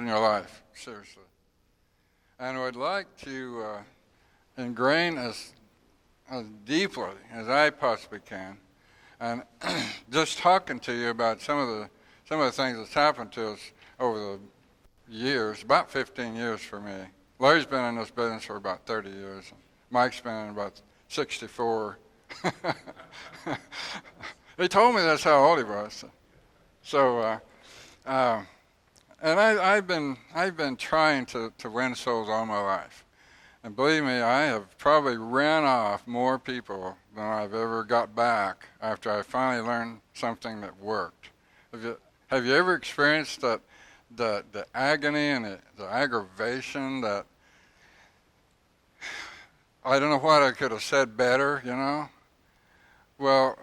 in your life, seriously. And would like to ingrain as deeply as I possibly can. And just talking to you about some of the things that's happened to us over the years, about 15 years for me. Larry's been in this business for about 30 years. Mike's been in about 64. He told me that's how old he was. So, and I've been trying to win souls all my life. And believe me, I have probably ran off more people than I've ever got back after I finally learned something that worked. Have you ever experienced that the agony and the aggravation that I don't know what I could have said better, you know? Well,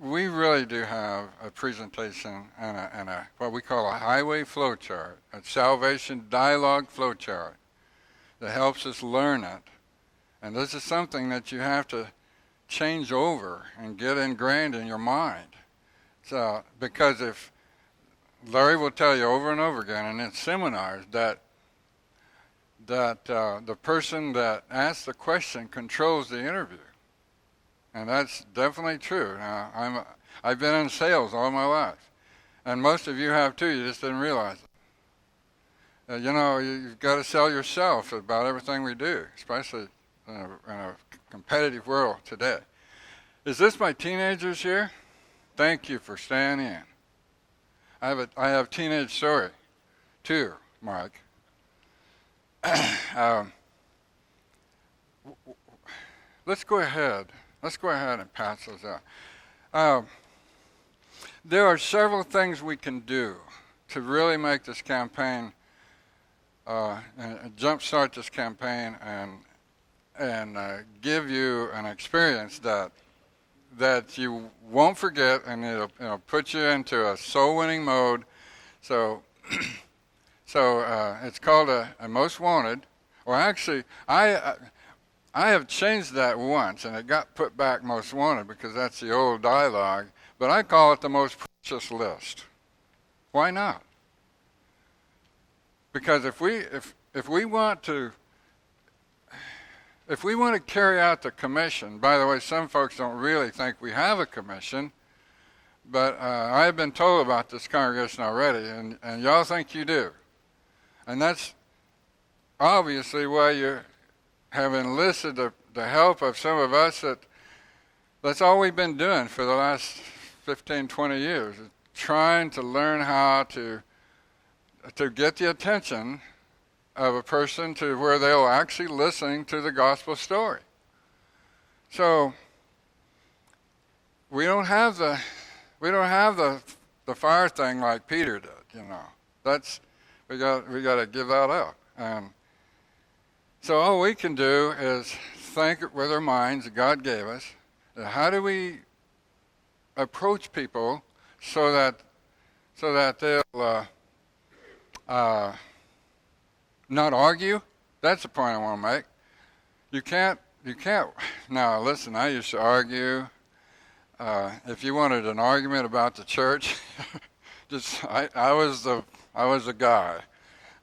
we really do have a presentation and a what we call a highway flow chart, a salvation dialogue flow chart that helps us learn it. And this is something that you have to change over and get ingrained in your mind. So, because if Larry will tell you over and over again and in seminars that the person that asks the question controls the interview. And that's definitely true. Now, I've been in sales all my life. And most of you have too, you just didn't realize it. You know, you've got to sell yourself about everything we do, especially in a competitive world today. Is this my teenagers here? Thank you for staying in. I have teenage story too, Mike. Let's go ahead and pass those out. There are several things we can do to really make this campaign and jumpstart this campaign and give you an experience that you won't forget, and it'll put you into a soul-winning mode. So it's called a Most Wanted. Or actually, I have changed that once, and it got put back Most Wanted because that's the old dialogue. But I call it the Most Precious List. Why not? Because if we want to carry out the commission, by the way, some folks don't really think we have a commission, but I've been told about this congregation already, and y'all think you do. And that's obviously why you have enlisted the help of some of us that's all we've been doing for the last 15, 20 years, is trying to learn how to get the attention of a person to where they'll actually listen to the gospel story. So we don't have the fire thing like Peter did, you know. That's we got to give that up. So all we can do is think with our minds that God gave us. How do we approach people so that they'll not argue? That's the point I want to make. You can't. Now listen, I used to argue. If you wanted an argument about the church, I was the guy,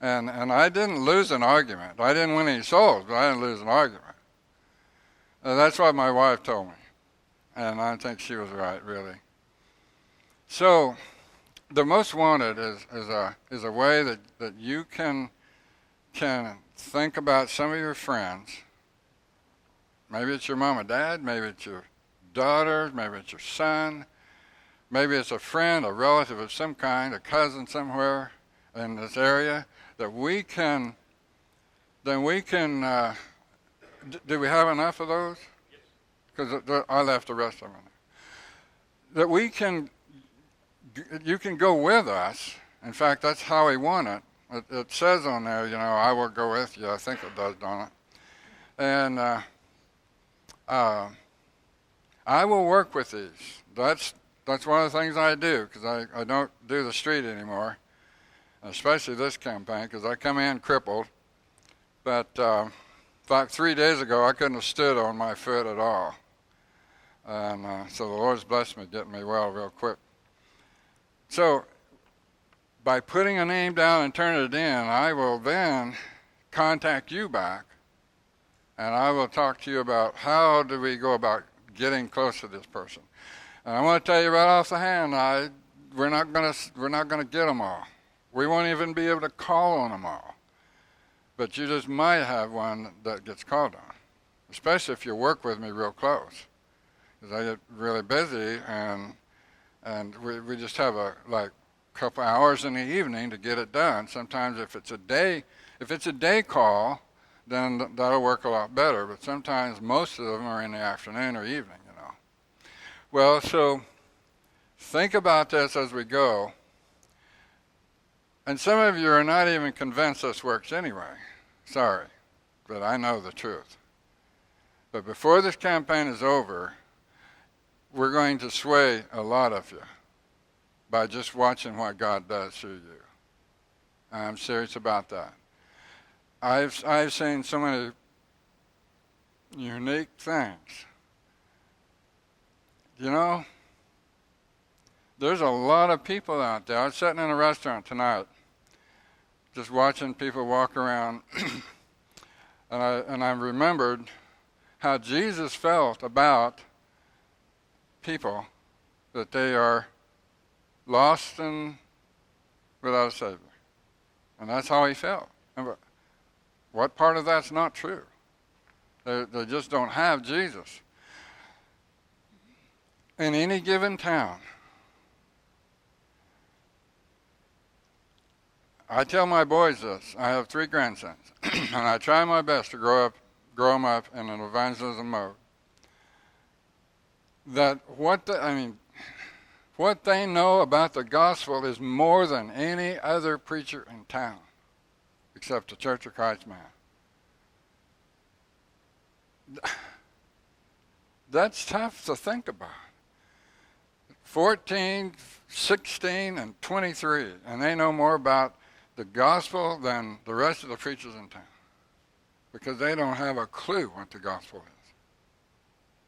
and I didn't lose an argument. I didn't win any souls, but I didn't lose an argument. That's what my wife told me, and I think she was right, really. So, the Most Wanted is a way that you can think about some of your friends. Maybe it's your mom and dad, maybe it's your daughter, maybe it's your son, maybe it's a friend, a relative of some kind, a cousin somewhere in this area, that we can, do we have enough of those? Because I left the rest of them. That you can go with us. In fact, that's how we want it. It says on there, you know, I will go with you. I think it does, don't it? And I will work with these. That's one of the things I do, because I don't do the street anymore, especially this campaign, because I come in crippled. But in fact, 3 days ago, I couldn't have stood on my foot at all. And so the Lord's blessed me, getting me well real quick. So by putting a name down and turning it in, I will then contact you back, and I will talk to you about how do we go about getting close to this person. And I want to tell you right off the hand, we're not gonna get them all. We won't even be able to call on them all. But you just might have one that gets called on, especially if you work with me real close, because I get really busy, and we just have a couple hours in the evening to get it done. Sometimes if it's a day call, then that'll work a lot better. But sometimes most of them are in the afternoon or evening, you know. Well, so think about this as we go. And some of you are not even convinced this works anyway. Sorry, but I know the truth. But before this campaign is over, we're going to sway a lot of you by just watching what God does through you. I'm serious about that. I've seen so many unique things. You know, there's a lot of people out there. I was sitting in a restaurant tonight, just watching people walk around, and I remembered how Jesus felt about people, that they are lost and without a Savior. And that's how he felt. What part of that's not true? They just don't have Jesus. In any given town, I tell my boys this. I have 3 grandsons, and I try my best to grow them up in an evangelism mode. That what they know about the gospel is more than any other preacher in town, except the Church of Christ man. That's tough to think about. 14, 16, and 23, and they know more about the gospel than the rest of the preachers in town, because they don't have a clue what the gospel is.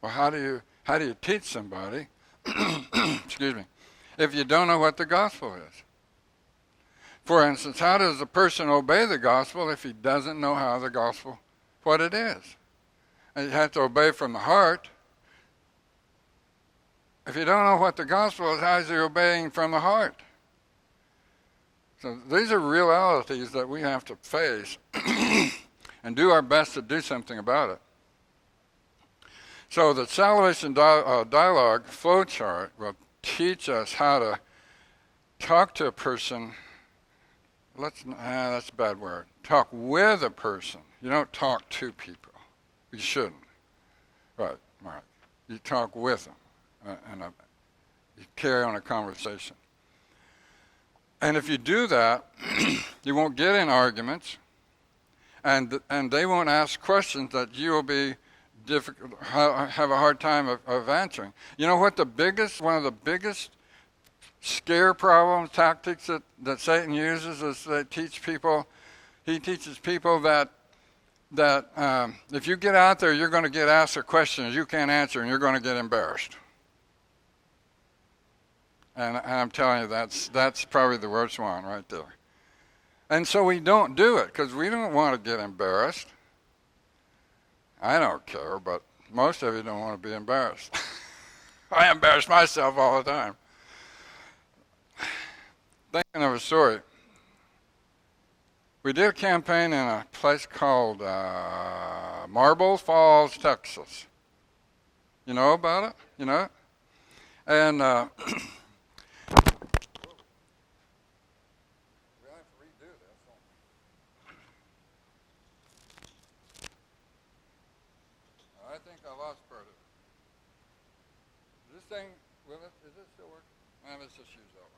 Well, how do you teach somebody, excuse me, if you don't know what the gospel is? For instance, how does a person obey the gospel if he doesn't know how the gospel, what it is? And you have to obey from the heart. If you don't know what the gospel is, how is he obeying from the heart? So these are realities that we have to face and do our best to do something about it. So the salvation dialogue flowchart will teach us how to talk to a person. That's a bad word. Talk with a person. You don't talk to people. You shouldn't. Right. You talk with them, and you carry on a conversation. And if you do that, you won't get in arguments, and they won't ask questions that you will be have a hard time of answering. You know what one of the biggest scare problem tactics that Satan uses is he teaches people that if you get out there, you're going to get asked a question you can't answer, and you're going to get embarrassed. And I'm telling you, that's probably the worst one right there. And so we don't do it because we don't want to get embarrassed. I don't care, but most of you don't want to be embarrassed. I embarrass myself all the time. Thinking of a story. We did a campaign in a place called Marble Falls, Texas. You know about it? You know? And I think I lost part of it. Is it still working? Let's just use that one.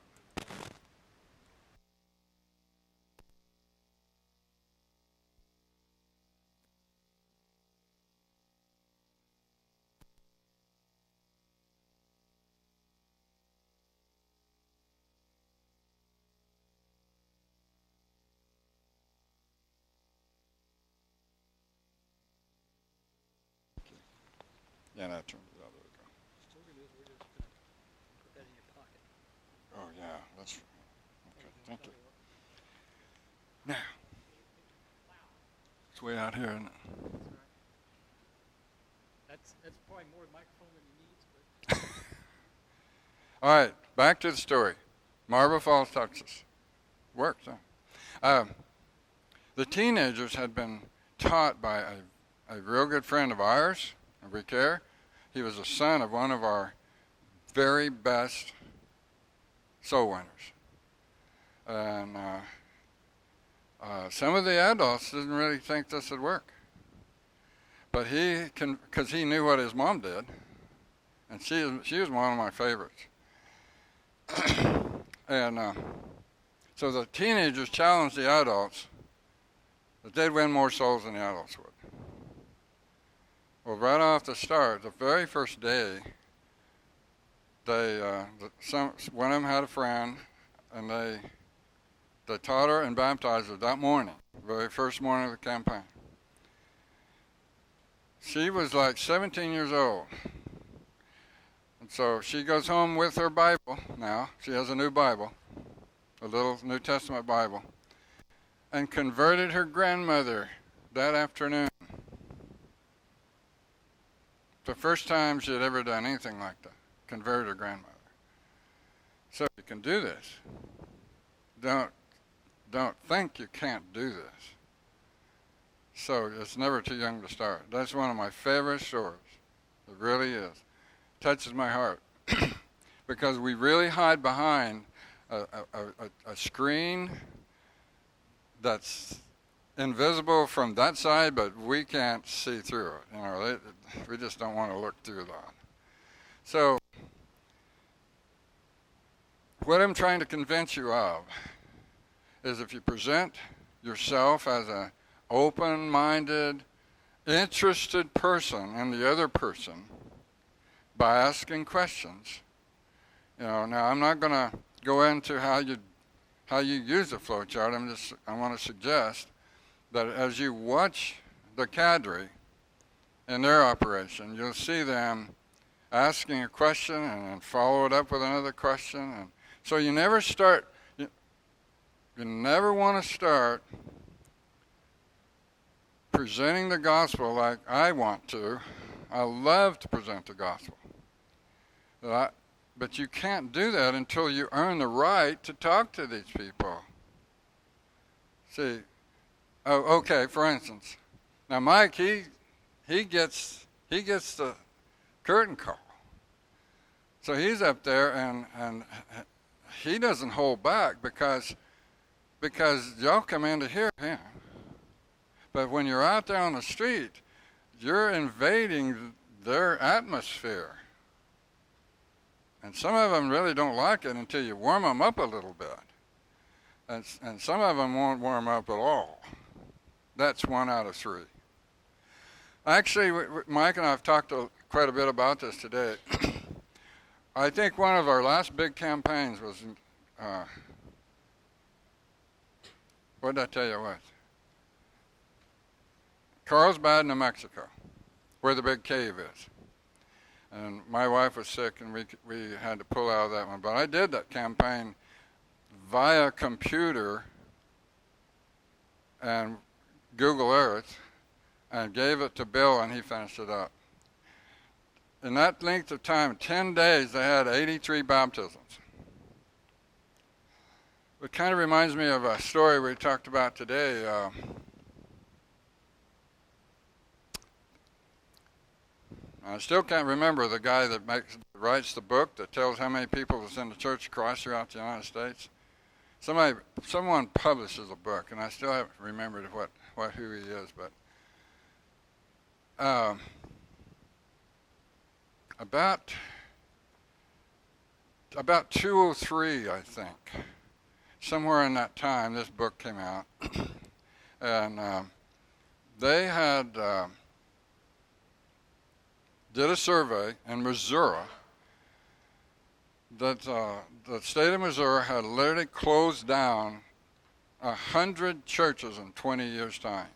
Yeah, that turned it out. There we go. What we're going to do is we're just going to put that in your pocket. Oh, yeah, that's okay. Thank you. Now, it's way out here, isn't it? That's probably more microphone than he needs. But All right, back to the story. Marble Falls, Texas. Works, huh? The teenagers had been taught by a real good friend of ours, Ricaire. He was the son of one of our very best soul winners. And some of the adults didn't really think this would work. But because he knew what his mom did, and she was one of my favorites. And so the teenagers challenged the adults that they'd win more souls than the adults would. Well, right off the start, the very first day, one of them had a friend, and they taught her and baptized her that morning, the very first morning of the campaign. She was like 17 years old. And so she goes home with her Bible now. She has a new Bible, a little New Testament Bible, and converted her grandmother that afternoon. The first time she had ever done anything like that, converted her grandmother. So you can do this. Don't think you can't do this. So it's never too young to start. That's one of my favorite stories. It really is. Touches my heart. Because we really hide behind a screen that's invisible from that side, but we can't see through it. We just don't want to look through that. So what I'm trying to convince you of is if you present yourself as an open-minded, interested person in the other person by asking questions. Now I'm not going to go into how you use the flow chart. I want to suggest that as you watch the cadre in their operation, you'll see them asking a question and then follow it up with another question. And so you never want to start presenting the gospel like I want to. I love to present the gospel. But you can't do that until you earn the right to talk to these people. See, okay, for instance, now Mike, he gets the curtain call. So he's up there and he doesn't hold back because y'all come in to hear him. But when you're out there on the street, you're invading their atmosphere. And some of them really don't like it until you warm them up a little bit. And some of them won't warm up at all. That's 1 out of 3. Actually, Mike and I have talked quite a bit about this today. I think one of our last big campaigns was, what did I tell you it was? Carlsbad, New Mexico, where the big cave is. And my wife was sick, and we had to pull out of that one. But I did that campaign via computer and Google Earth, and gave it to Bill, and he finished it up. In that length of time, 10 days, they had 83 baptisms. It kind of reminds me of a story we talked about today. I still can't remember the guy that writes the book that tells how many people was in the church of Christ throughout the United States. Someone publishes a book, and I still haven't remembered who he is, but about 203, I think, somewhere in that time, this book came out, and they had did a survey in Missouri that the state of Missouri had literally closed down 100 churches in 20 years' time.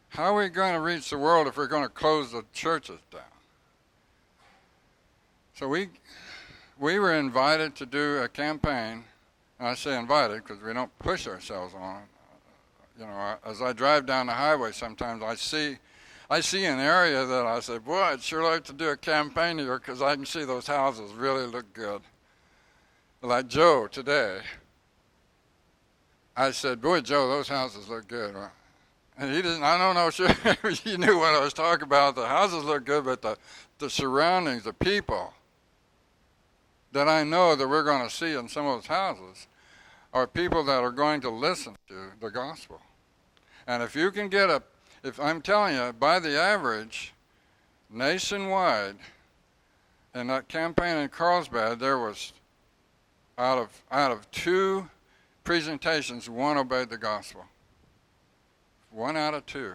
How are we going to reach the world if we're going to close the churches down? So we we were invited to do a campaign, and I say invited because we don't push ourselves on it. As I drive down the highway, sometimes I see an area that I say, boy, I'd sure like to do a campaign here because I can see those houses really look good. Like Joe today, I said, boy, Joe, those houses look good. And he didn't, I don't know, sure he knew what I was talking about. The houses look good, but the surroundings, the people that I know that we're going to see in some of those houses are people that are going to listen to the gospel. And if you can get if I'm telling you, by the average, nationwide, in that campaign in Carlsbad, there was, out of 2 presentations, 1 obeyed the gospel. 1 out of 2.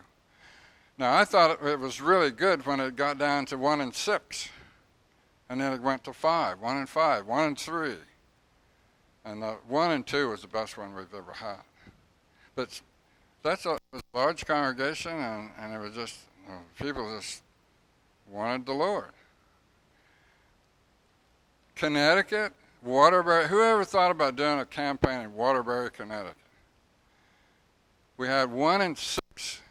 Now, I thought it was really good when it got down to 1 in 6. And then it went to 5, 1 in 5, 1 in 3. And 1 and 2 was the best one we've ever had. But it was a large congregation, and it was just, people just wanted the Lord. Connecticut, Waterbury, whoever thought about doing a campaign in Waterbury, Connecticut? We had 1 in 6.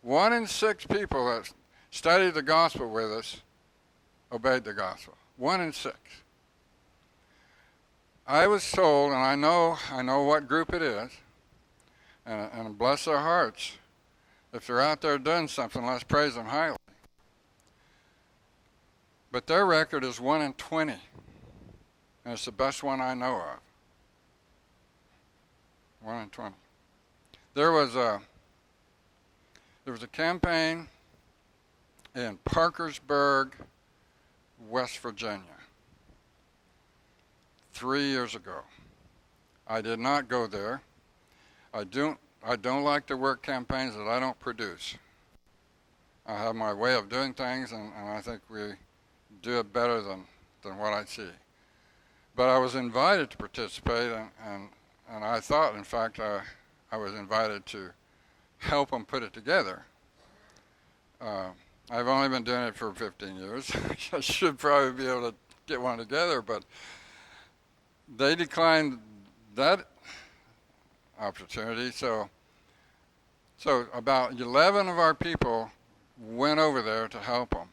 1 in 6 people that studied the gospel with us obeyed the gospel. 1 in 6. I was told, and I know what group it is, and bless their hearts. If they're out there doing something, let's praise them highly. But their record is 1 in 20, and it's the best one I know of. 1 in 20. There was a campaign in Parkersburg, West Virginia, 3 years ago. I did not go there. I don't like to work campaigns that I don't produce. I have my way of doing things, and I think we do it better than what I see. But I was invited to participate, and I thought, in fact, I was invited to help them put it together. I've only been doing it for 15 years. I should probably be able to get one together, but they declined that opportunity. So about 11 of our people went over there to help them.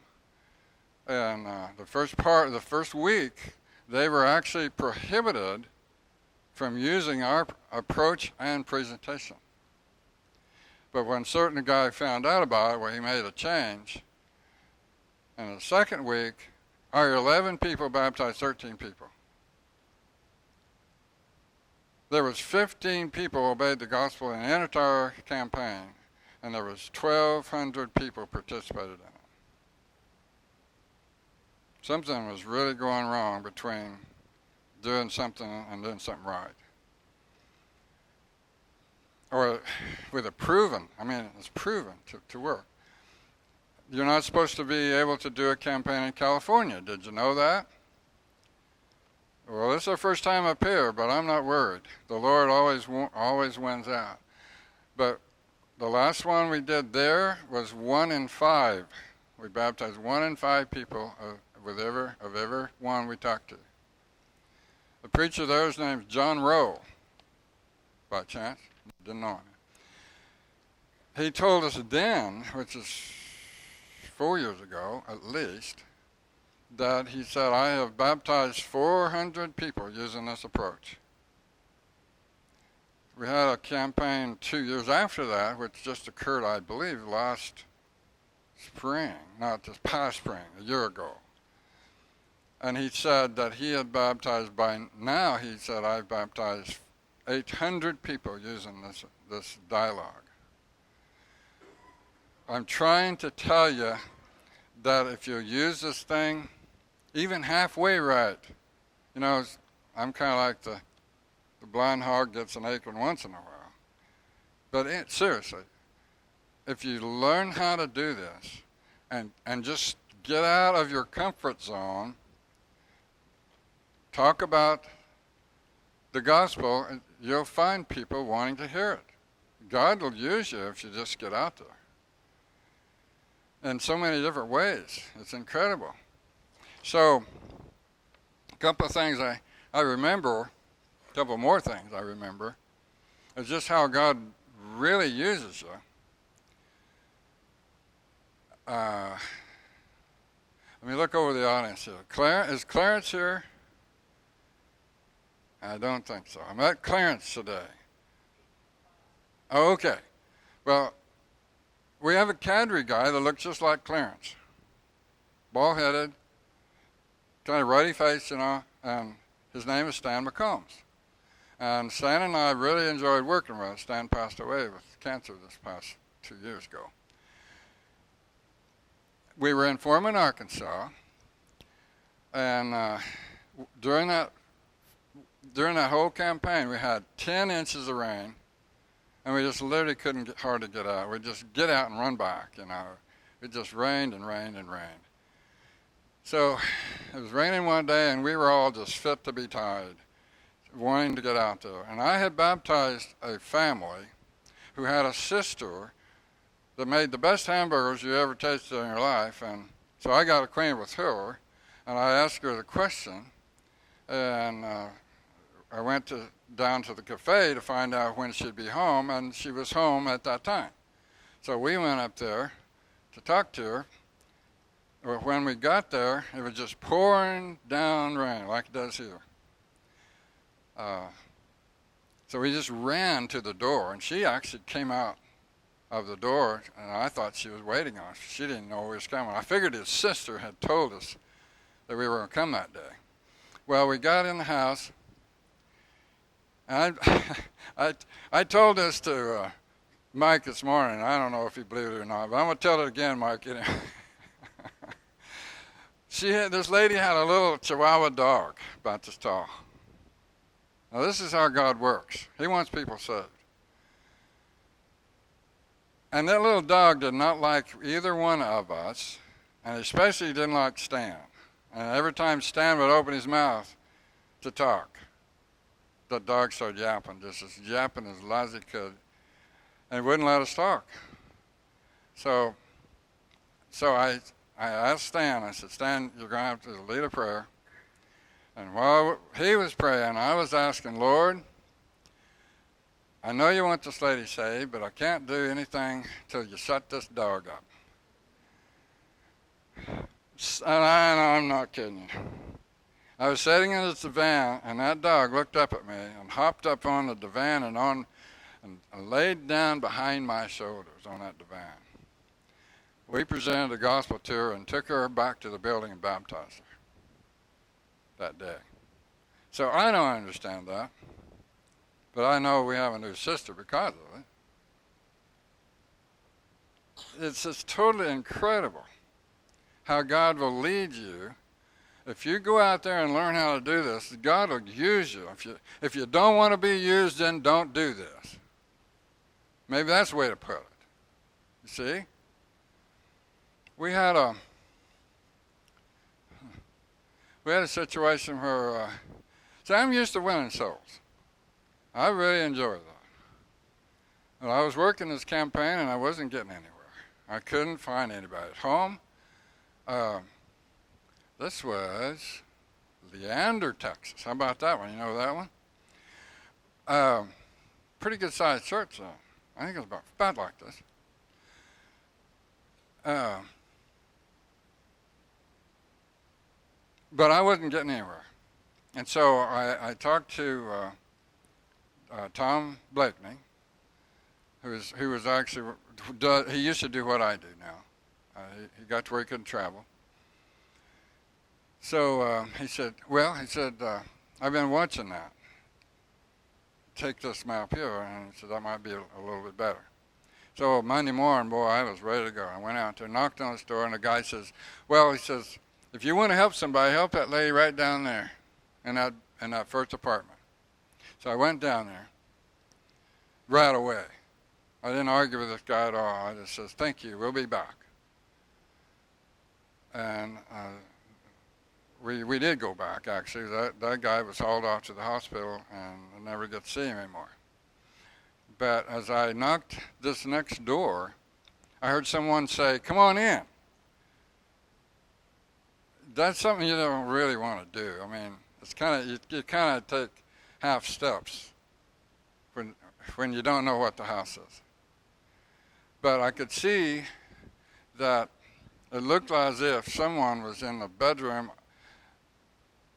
And the first week, they were actually prohibited from using our approach and presentation. But when a certain guy found out about it, well, he made a change. And the second week, our 11 people baptized 13 people. There was 15 people obeyed the gospel in the entire campaign, and there was 1,200 people participated in it. Something was really going wrong between doing something and doing something right. Or with it's proven to work. You're not supposed to be able to do a campaign in California. Did you know that? Well, this is our first time up here, but I'm not worried. The Lord always wins out. But the last one we did there was 1 in 5. We baptized 1 in 5 people of every one we talked to. The preacher there, his name's John Rowe, by chance. Didn't know him. He told us then, which is 4 years ago at least, that he said, I have baptized 400 people using this approach. We had a campaign 2 years after that, which just occurred, I believe, last spring, not this past spring, a year ago. And he said that he had baptized I've baptized 800 people using this dialogue. I'm trying to tell you that if you use this thing, even halfway right, I'm kind of like the blind hog gets an acorn once in a while. But seriously, if you learn how to do this and just get out of your comfort zone, talk about the gospel, you'll find people wanting to hear it. God will use you if you just get out there. In so many different ways. It's incredible. So couple of things I remember, a couple more things I remember, is just how God really uses you. Let me look over the audience here. Is Clarence here? I don't think so. I met Clarence today. Oh, okay. Well, we have a cadre guy that looks just like Clarence. Bald-headed, kind of ruddy face, and his name is Stan McCombs. And Stan and I really enjoyed working with him. Stan passed away with cancer this past 2 years ago. We were in Foreman, Arkansas, and during that whole campaign, we had 10 inches of rain, and we just literally couldn't hardly get out. We'd just get out and run back, It just rained and rained and rained. So it was raining one day, and we were all just fit to be tied, wanting to get out there. And I had baptized a family who had a sister that made the best hamburgers you ever tasted in your life. And so I got acquainted with her, and I asked her the question, and I went down to the cafe to find out when she'd be home, and she was home at that time. So we went up there to talk to her. But when we got there, it was just pouring down rain like it does here. So we just ran to the door, and she actually came out of the door, and I thought she was waiting on us. She didn't know we was coming. I figured his sister had told us that we were going to come that day. Well, we got in the house, and I told this to Mike this morning. I don't know if he believed it or not, but I'm going to tell it again, Mike. This lady had a little Chihuahua dog about this tall. Now this is how God works. He wants people saved. And that little dog did not like either one of us, and especially didn't like Stan. And every time Stan would open his mouth to talk, the dog started yapping, just as yapping as loud as he could, and wouldn't let us talk. So I asked Stan, I said, Stan, you're going to have to lead a prayer. And while he was praying, I was asking, Lord, I know you want this lady saved, but I can't do anything till you shut this dog up. And I'm not kidding you. I was sitting in the divan, and that dog looked up at me and hopped up on the divan and laid down behind my shoulders on that divan. We presented the gospel to her and took her back to the building and baptized her that day. So I don't understand that, but I know we have a new sister because of it. It's just totally incredible how God will lead you. If you go out there and learn how to do this, God will use you. If you don't want to be used, then don't do this. Maybe that's the way to put it. You see? We had a situation where, see, I'm used to winning souls. I really enjoy that. And I was working this campaign and I wasn't getting anywhere. I couldn't find anybody at home. This was Leander, Texas. How about that one? You know that one? Pretty good sized church though. I think it was about like this. But I wasn't getting anywhere. And so I talked to Tom Blakeney, who was actually, he used to do what I do now. He got to where he couldn't travel. So he said, I've been watching that. Take this map here, and he said, that might be a little bit better. So Monday morning, boy, I was ready to go. I went out there, knocked on his door, and the guy says, if you want to help somebody, help that lady right down there in that first apartment. So I went down there right away. I didn't argue with this guy at all. I just says, thank you, we'll be back. And we did go back, actually. That guy was hauled off to the hospital, and I never get to see him anymore. But as I knocked this next door, I heard someone say, come on in. That's something you don't really want to do. I mean, It's kind of you kind of take half steps when you don't know what the house is. But I could see that it looked as if someone was in the bedroom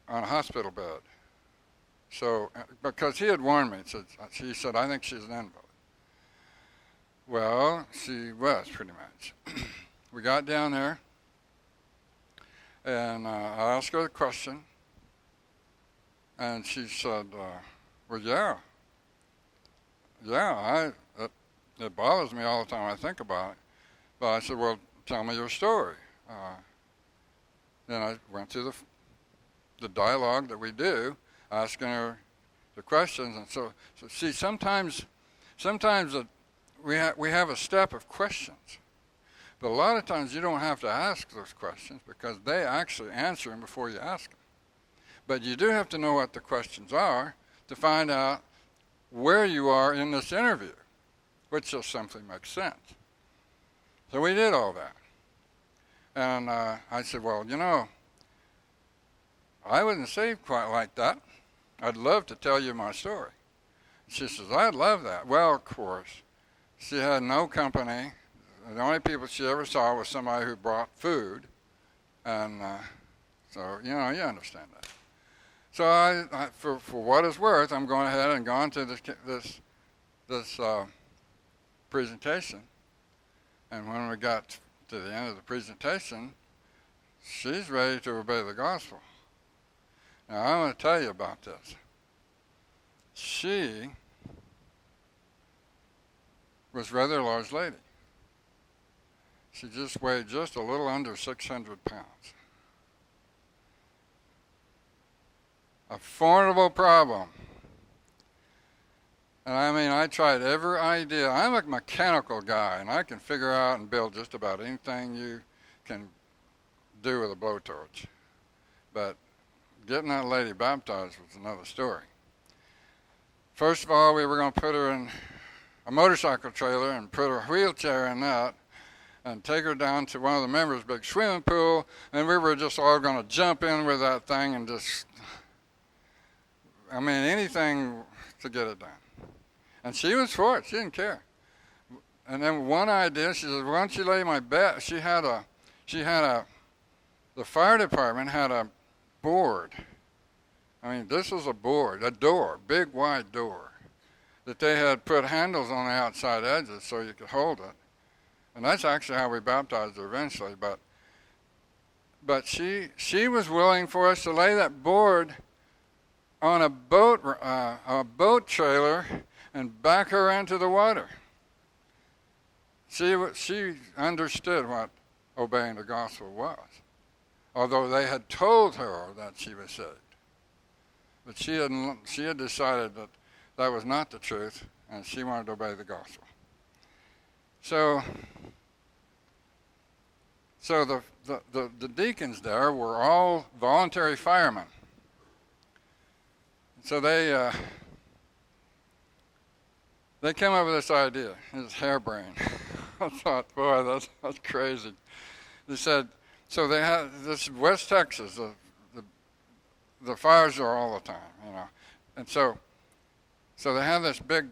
on a hospital bed. So, because he had warned me, he said, I think she's an invalid. Well, she was pretty much. We got down there, and I asked her the question, and she said, well, it bothers me all the time I think about it. But I said, well, tell me your story. Then I went through the dialogue that we do, asking her the questions. And so see, sometimes we have a step of questions. But a lot of times you don't have to ask those questions because they actually answer them before you ask them. But you do have to know what the questions are to find out where you are in this interview, which just simply makes sense. So we did all that. And I said, well, I wasn't saved quite like that. I'd love to tell you my story. She says, I'd love that. Well, of course, she had no company. The only people she ever saw was somebody who brought food. And so, you understand that. So I for what it's worth, I'm going ahead and going to this presentation. And when we got to the end of the presentation, she's ready to obey the gospel. Now, I want to tell you about this. She was a rather large lady. She just weighed just a little under 600 pounds. A formidable problem. And I mean, I tried every idea. I'm a mechanical guy, and I can figure out and build just about anything you can do with a blowtorch. But getting that lady baptized was another story. First of all, we were going to put her in a motorcycle trailer and put her wheelchair in that and take her down to one of the members' big swimming pool, and we were just all going to jump in with that thing and just, anything to get it done. And she was for it. She didn't care. And then one idea, she said, why don't you lay my bed? The fire department had a board. This was a board, a door, big wide door, that they had put handles on the outside edges so you could hold it. And that's actually how we baptized her eventually. But she was willing for us to lay that board on a boat trailer and back her into the water. She understood what obeying the gospel was, although they had told her that she was saved. But she had decided that that was not the truth, and she wanted to obey the gospel. So the deacons there were all voluntary firemen. So they came up with this idea. It's harebrained. I thought, boy, that's crazy. They said, so they had this West Texas, the fires are all the time, And so they have this big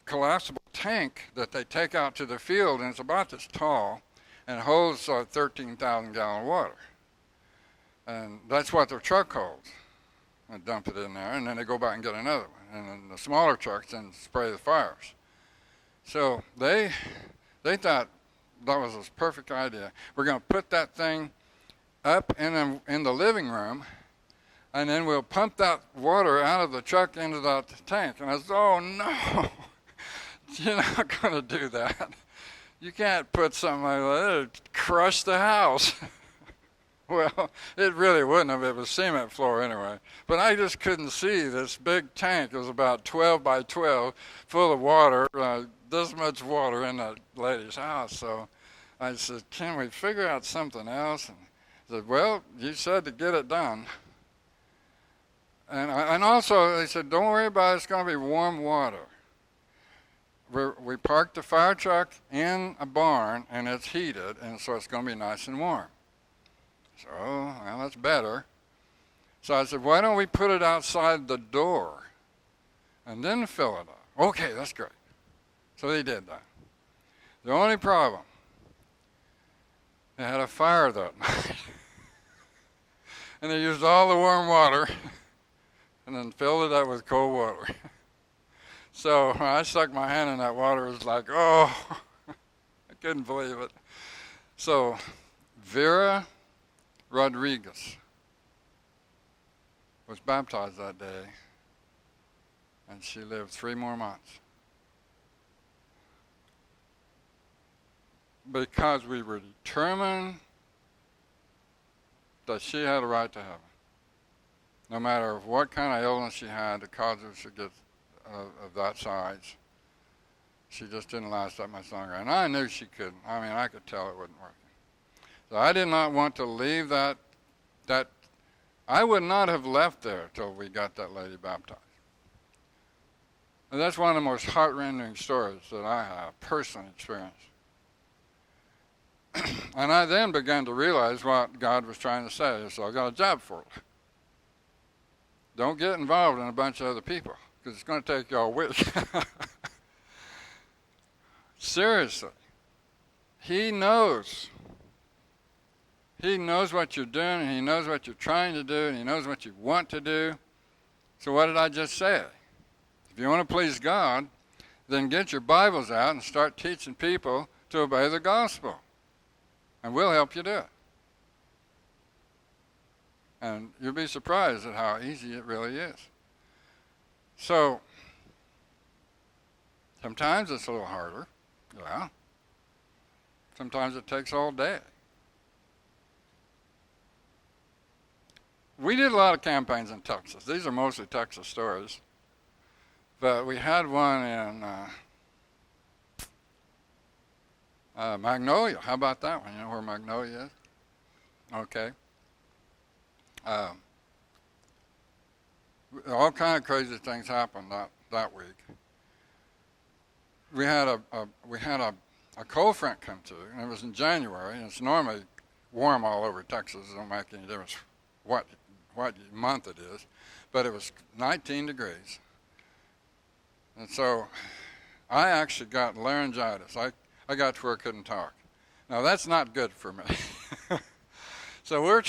collapsible tank that they take out to the field, and it's about this tall, and holds 13,000 gallon water. And that's what their truck holds. And dump it in there, and then they go back and get another one. And then the smaller trucks then spray the fires. So they thought that was a perfect idea. We're going to put that thing up in the living room, and then we'll pump that water out of the truck into that tank. And I said, oh no, you're not going to do that. You can't put something like that. It'd crush the house. Well, it really wouldn't have. It was cement floor anyway. But I just couldn't see this big tank. It was about 12 by 12, full of water, this much water in that lady's house. So I said, can we figure out something else? And I said, well, you said to get it done. And also they said, don't worry about it. It's going to be warm water. We parked the fire truck in a barn, and it's heated, and so it's going to be nice and warm. So, well, that's better. So I said, why don't we put it outside the door and then fill it up? Okay, that's great. So they did that. The only problem, they had a fire that night. And they used all the warm water and then filled it up with cold water. So when I stuck my hand in that water, it was like, oh, I couldn't believe it. So Vera Rodriguez was baptized that day, and she lived 3 more months. Because we were determined that she had a right to heaven. No matter what kind of illness she had that caused her to get of that size, she just didn't last that much longer. And I knew she couldn't. I mean, I could tell it wasn't working. So I did not want to leave that I would not have left there till we got that lady baptized. And that's one of the most heart-rending stories that I have personally experienced. And I then began to realize what God was trying to say. So I got a job for it. Don't get involved in a bunch of other people, because it's going to take you all week. Seriously. He knows. He knows what you're doing, and he knows what you're trying to do, and he knows what you want to do. So what did I just say? If you want to please God, then get your Bibles out and start teaching people to obey the gospel. And we'll help you do it. And you'll be surprised at how easy it really is. So, sometimes it's a little harder. Yeah. Sometimes it takes all day. We did a lot of campaigns in Texas. These are mostly Texas stories. But we had one in Magnolia. How about that one? You know where Magnolia is? Okay. All kind of crazy things happened that week. We had a cold front come through, and it was in January, and it's normally warm all over Texas. It don't make any difference what month it is, but it was 19 degrees. And so I actually got laryngitis. I got to where I couldn't talk. Now that's not good for me. So we've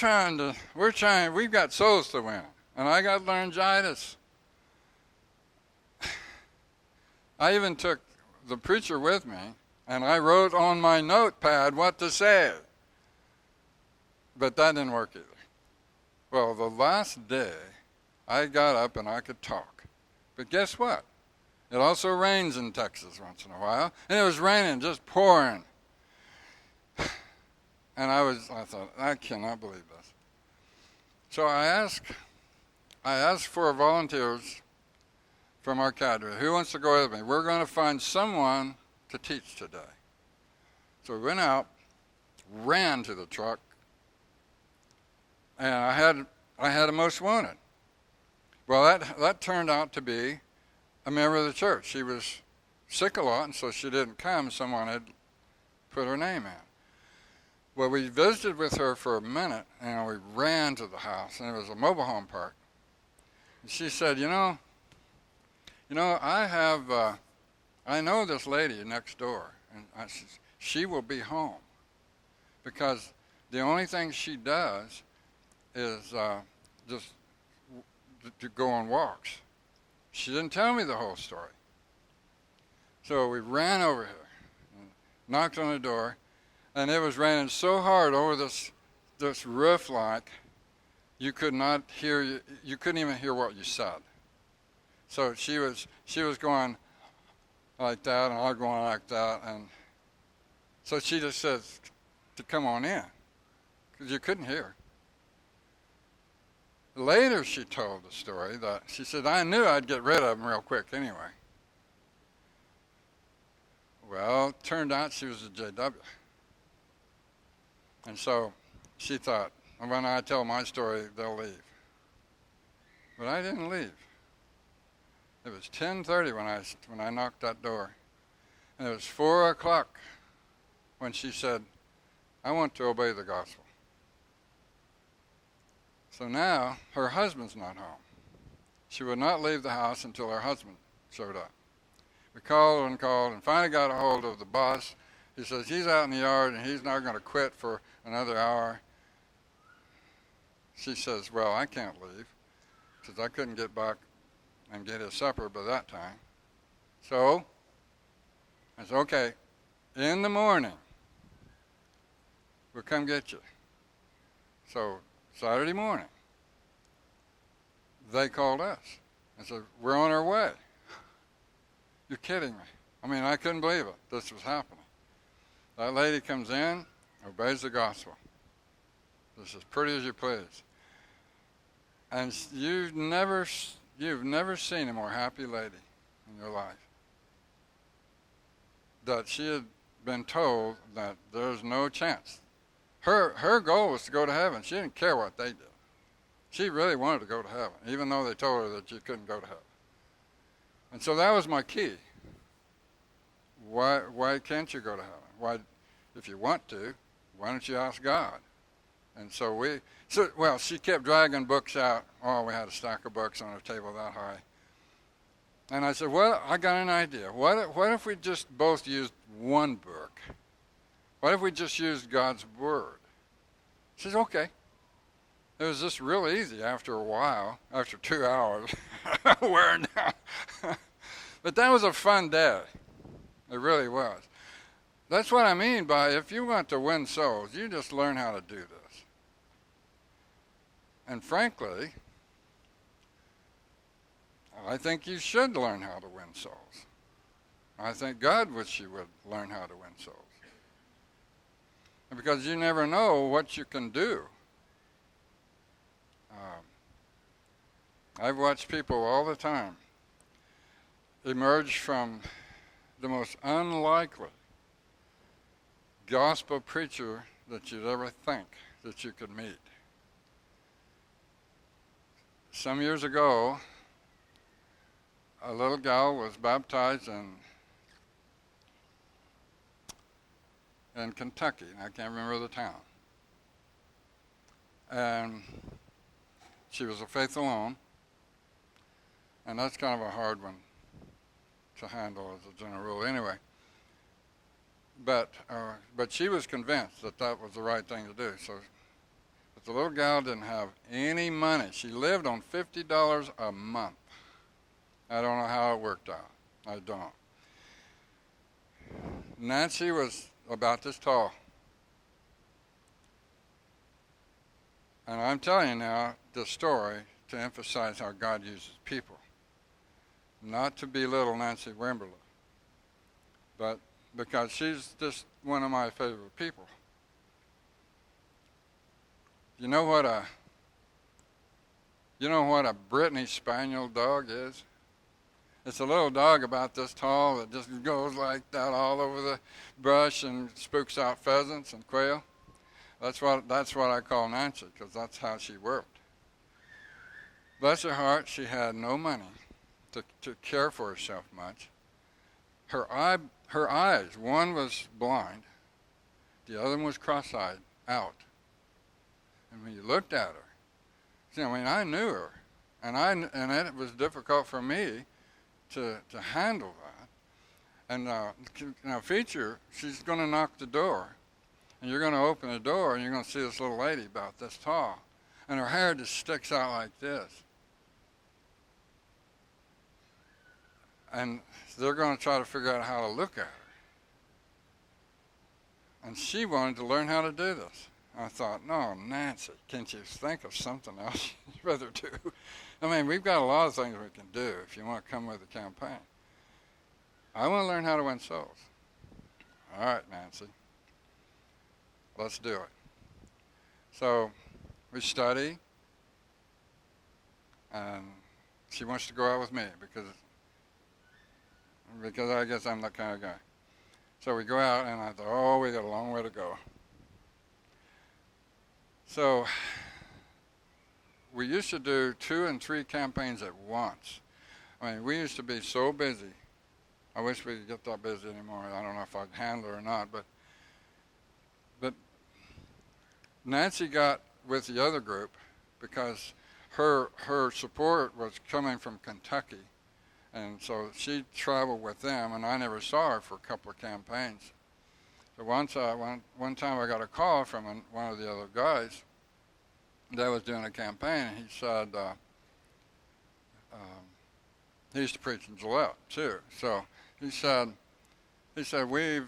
got souls to win. And I got laryngitis. I even took the preacher with me, and I wrote on my notepad what to say. But that didn't work either. Well, the last day, I got up and I could talk. But guess what? It also rains in Texas once in a while, and it was raining, just pouring. And I thought, I cannot believe this. So I asked for volunteers from our cadre. Who wants to go with me? We're going to find someone to teach today. So we went out, ran to the truck, and I had a most wanted. Well, that turned out to be a member of the church. She was sick a lot, and so she didn't come. Someone had put her name in. Well, we visited with her for a minute, and we ran to the house, and it was a mobile home park. And she said, you know, I know this lady next door, and she will be home, because the only thing she does is just to go on walks. She didn't tell me the whole story. So we ran over here, and knocked on the door, and it was raining so hard over this roof, like you couldn't even hear what you said. So she was going like that, and I was going like that, and so she just says to come on in, because you couldn't hear. Later she told the story that she said, I knew I'd get rid of him real quick anyway. Well, it turned out she was a JW. And so she thought, when I tell my story, they'll leave. But I didn't leave. It was 10:30 when I knocked that door. And it was 4 o'clock when she said, I want to obey the gospel. So now her husband's not home. She would not leave the house until her husband showed up. We called and finally got a hold of the boss. He says he's out in the yard and he's not going to quit for another hour. She says, well, I can't leave because I couldn't get back and get his supper by that time. So I said, okay, in the morning, we'll come get you. So Saturday morning, they called us and said, we're on our way. You're kidding me. I mean, I couldn't believe it. This was happening. That lady comes in, obeys the gospel. Just as pretty as you please. And you've never seen a more happy lady in your life. That she had been told that there's no chance. Her goal was to go to heaven. She didn't care what they did. She really wanted to go to heaven, even though they told her that you couldn't go to heaven. And so that was my key. Why can't you go to heaven? Why, if you want to, why don't you ask God? And so she kept dragging books out. Oh, we had a stack of books on a table that high. And I said, well, I got an idea. What if we just both used one book? What if we just used God's Word? She says, okay. It was just real easy after a while, after 2 hours, wearing down. But that was a fun day. It really was. That's what I mean by if you want to win souls, you just learn how to do this. And frankly, I think you should learn how to win souls. I think God wish you would learn how to win souls. Because you never know what you can do. I've watched people all the time emerge from the most unlikely gospel preacher that you'd ever think that you could meet. Some years ago, a little gal was baptized in Kentucky, and I can't remember the town. And she was a faith alone, and that's kind of a hard one to handle as a general rule anyway. But she was convinced that that was the right thing to do. So, but the little gal didn't have any money. She lived on $50 a month. I don't know how it worked out. I don't. Nancy was about this tall. And I'm telling you now this story to emphasize how God uses people. Not to belittle Nancy Wimberly, but because she's just one of my favorite people. You know what a Brittany Spaniel dog is? It's a little dog about this tall that just goes like that all over the brush and spooks out pheasants and quail. That's what I call Nancy, because that's how she worked. Bless her heart, she had no money to care for herself much. Her eyes, one was blind, the other one was cross-eyed out. And when you looked at her, see, I mean, I knew her, and it was difficult for me to handle that. And now, feature, she's going to knock the door, and you're going to open the door, and you're going to see this little lady about this tall, and her hair just sticks out like this. And they're going to try to figure out how to look at her. And she wanted to learn how to do this. I thought, no, Nancy, can't you think of something else you'd rather do? I mean, we've got a lot of things we can do if you want to come with a campaign. I want to learn how to win souls. All right, Nancy, let's do it. So we study, and she wants to go out with me because I guess I'm that kind of guy. So we go out, and I thought, oh, we got a long way to go. So we used to do 2 and 3 campaigns at once. I mean, we used to be so busy. I wish we could get that busy anymore. I don't know if I'd handle it or not, but Nancy got with the other group, because her support was coming from Kentucky. And so she traveled with them, and I never saw her for a couple of campaigns. So one time I got a call from one of the other guys that was doing a campaign, and he said, he used to preach in Gillette too. So he said, we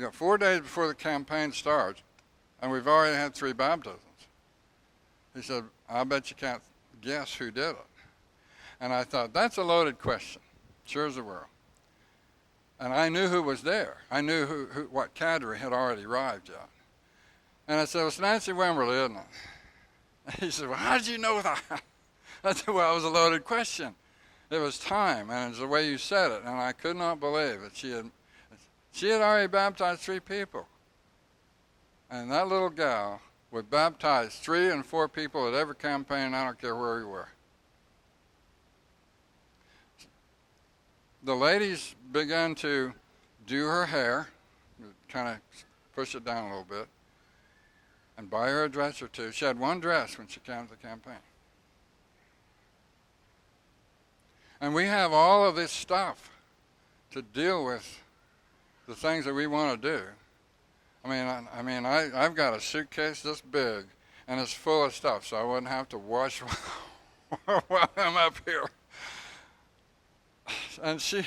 got 4 days before the campaign starts, and we've already had 3 baptisms. He said, I bet you can't guess who did it. And I thought, that's a loaded question, sure as the world. And I knew who was there. I knew what cadre had already arrived yet. And I said, it was Nancy Wimberly, isn't it? He said, well, how did you know that? I said, well, it was a loaded question. It was time, and it was the way you said it. And I could not believe that she had already baptized 3 people. And that little gal would baptize 3 and 4 people at every campaign, I don't care where we were. The ladies began to do her hair, kind of push it down a little bit, and buy her a dress or 2. She had 1 dress when she came to the campaign. And we have all of this stuff to deal with the things that we want to do. I've got a suitcase this big, and it's full of stuff, so I wouldn't have to wash while I'm up here. And she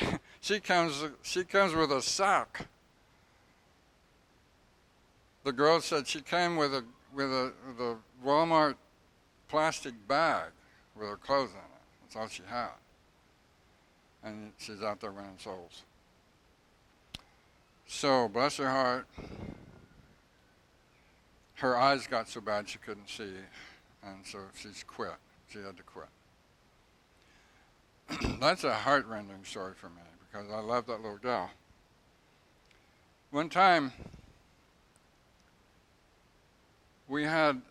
comes with a sack. The girl said she came with a Walmart plastic bag with her clothes in it. That's all she had. And she's out there winning souls. So, bless her heart, her eyes got so bad she couldn't see, and so she's quit. She had to quit. That's a heart-rending story for me, because I love that little gal. One time, we had,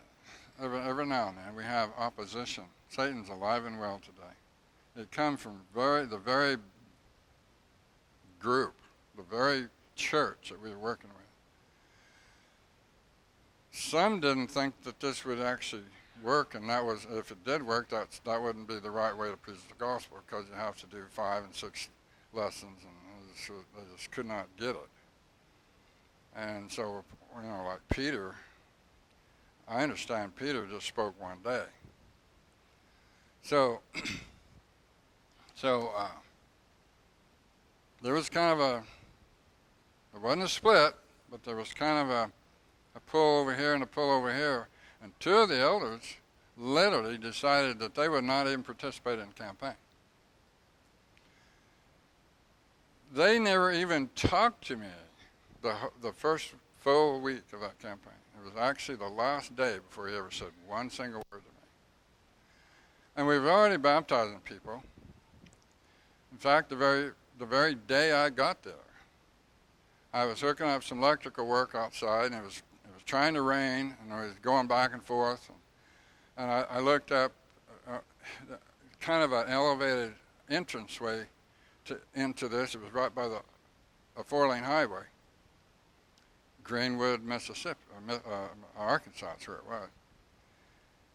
every now and then, we have opposition. Satan's alive and well today. It comes from the very group, the very church that we were working with. Some didn't think that this would actually work, and that was, if it did work, that wouldn't be the right way to preach the gospel, because you have to do 5 and 6 lessons, and they just could not get it. And so, like Peter, I understand Peter just spoke one day. So there was kind of it wasn't a split, but there was kind of a pull over here and a pull over here. And 2 of the elders literally decided that they would not even participate in the campaign. They never even talked to me the first full week of that campaign. It was actually the last day before he ever said one single word to me. And we've already baptized people. In fact, the very day I got there, I was hooking up some electrical work outside, and it was trying to rain, and I was going back and forth. And I looked up kind of an elevated entranceway into this. It was right by a 4-lane highway. Greenwood, Mississippi, Arkansas, that's where it was.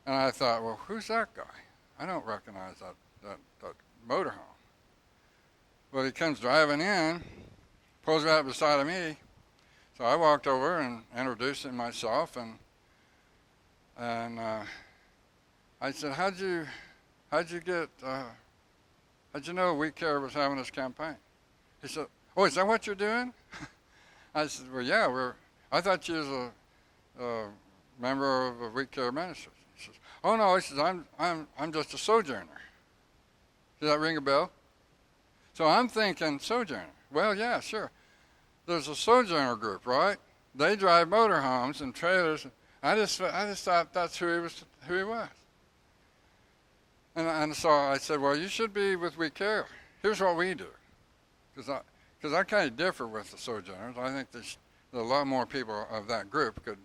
And I thought, well, who's that guy? I don't recognize that motorhome. Well, he comes driving in, pulls right up beside of me. So I walked over and introduced him myself, and I said, how'd you know We Care was having this campaign? He said, oh, is that what you're doing? I said, well, yeah, I thought you was a member of We Care Ministries. He says, oh no, he says, I'm just a sojourner. Does that ring a bell? So I'm thinking, sojourner. Well, yeah, sure. There's a sojourner group, right? They drive motorhomes and trailers. I just thought that's who he was. And so I said, well, you should be with We Care. Here's what we do. Because I kind of differ with the sojourners. I think there's a lot more people of that group could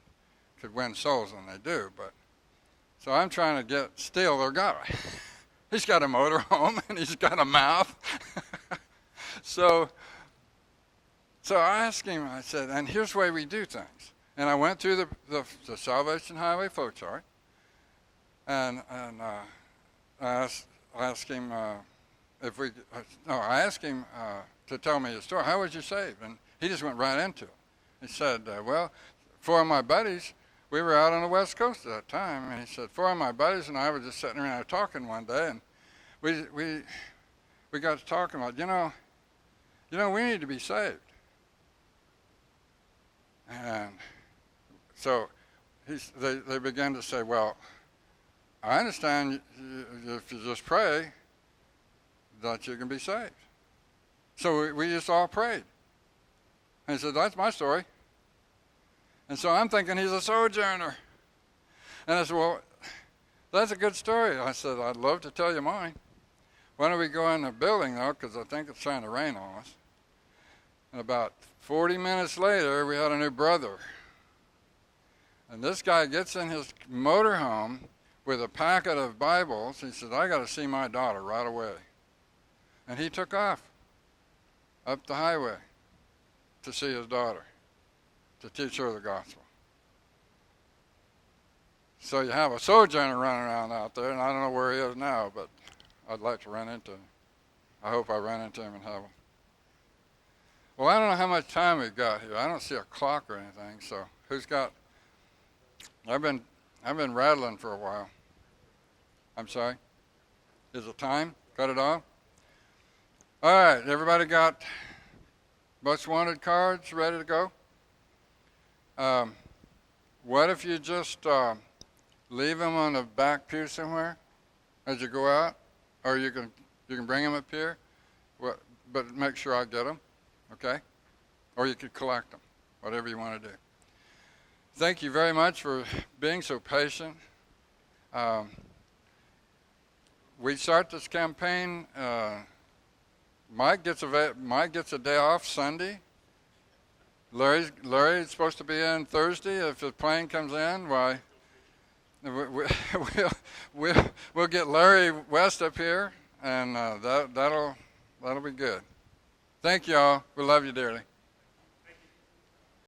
win souls than they do. But so I'm trying to steal their guy. He's got a motorhome and he's got a mouth. So I asked him, I said, and here's the way we do things. And I went through the Salvation Highway flowchart, And I asked him I asked him to tell me his story. How was you saved? And he just went right into it. He said, well, four of my buddies, we were out on the West Coast at that time, and he said, four of my buddies and I were just sitting around talking one day, and we got to talking about, we need to be saved. And so they began to say, well, I understand if you just pray that you can be saved. So we just all prayed. And he said, that's my story. And so I'm thinking he's a sojourner. And I said, well, that's a good story. I said, I'd love to tell you mine. Why don't we go in the building, though, because I think it's trying to rain on us. And about 40 minutes later, we had a new brother. And this guy gets in his motorhome with a packet of Bibles. He said, I got to see my daughter right away. And he took off up the highway to see his daughter, to teach her the gospel. So you have a sojourner running around out there, and I don't know where he is now, but I'd like to run into him. I hope I run into him in heaven. Well, I don't know how much time we've got here. I don't see a clock or anything, so who's got... I've been rattling for a while. I'm sorry? Is it time? Cut it off? All right, everybody got most wanted cards ready to go? What if you just leave them on the back pew somewhere as you go out? Or you can bring them up here, but make sure I get them, okay? Or you could collect them, whatever you want to do. Thank you very much for being so patient. We start this campaign. Mike gets a day off Sunday. Larry's supposed to be in Thursday. If the plane comes in, why? We'll get Larry West up here, and that'll be good. Thank you all. We love you dearly.